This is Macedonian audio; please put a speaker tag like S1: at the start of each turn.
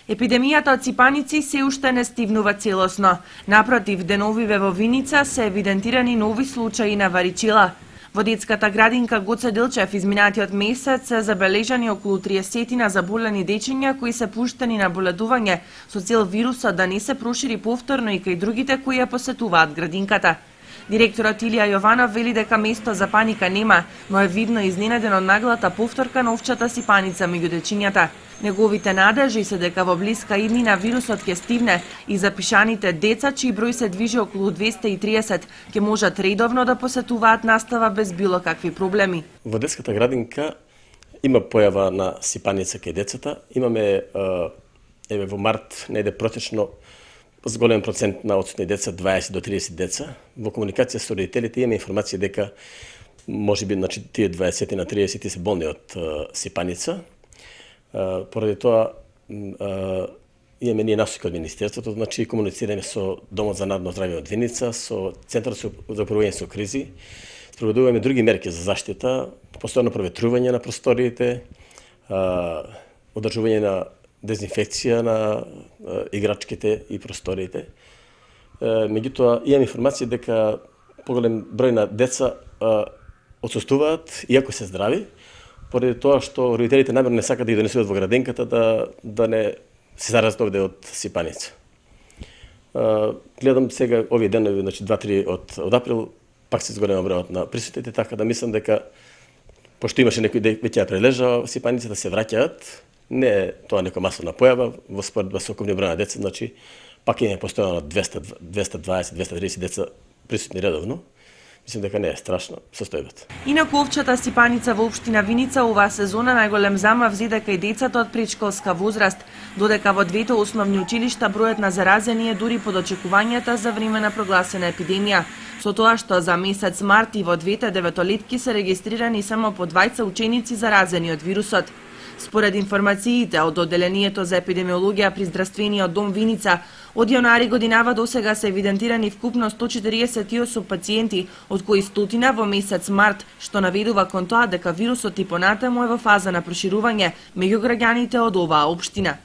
S1: Епидемијата од сипаници се уште не стивнува целосно. Напротив, деновиве во Виница се евидентирани нови случаи на варичила. Во детската градинка Гоце Делчев изминатиот месец се забележани околу 30 заболени дечиња кои се пуштени на боледување со цел вирусот да не се прошири повторно и кај другите кои ја посетуваат градинката. Директорот Илија Јованов вели дека место за паника нема, но е видно изненаден од наглата повторка на овчата сипаница меѓу дечињата. Неговите надежи се дека во блиска иднина вирусот ќе стивне и запишаните деца, чиј број се движи околу 230, ќе можат редовно да посетуваат настава без било какви проблеми.
S2: Во детската градинка има појава на сипаница кај децата. Имаме во март неде протечно с голем процент на отсутни деца, 20 до 30 деца. Во комуникација со родителите имаме информација дека можеби тие 20 на 30 се болни од сипаница. Поради тоа имаме ние насоки од Министерството, комуницираме со Домот за народно здравје од Виница, со Центарот за управување со кризи, спроведуваме други мерки за заштита, постојано проветрување на просториите, одржување на дезинфекција на играчките и просториите. Меѓутоа, имам информација дека поголем број на деца отсуствуваат, иако се здрави, поради тоа што родителите намерно не сакаат да ги донесуваат во градинката да не се заразат овде од сипаница. Гледам сега овие денови, 2-3 од април, пак се зголема бројот на присутните, така да мислам дека пошто имаше некои веќе ја прележа сипаницата, се враќаат. Не е тоа нека масовна појава, во споредба со окупниот број на деца, пак имаме постојано 220-230 деца присутни редовно. Мислам дека не е страшно состојбата.
S1: Инаку овчата сипаница во општина Виница оваа сезона најголем замав зеде кај децата од предшколска возраст, додека во двете основни училишта бројот на заразени е дури под очекувањата за време на прогласена епидемија. Со тоа што за месец март и во двете деветолетки се регистрирани само по 20 ученици заразени од вирусот. Според информациите од Одделението за епидемиологија при Здравствениот дом Виница, од јануари годинава досега се евидентирани вкупно 148 пациенти, од кои 100 во месец март, што наведува кон тоа дека вирусот и понатаму е во фаза на проширување меѓу граѓаните од оваа општина.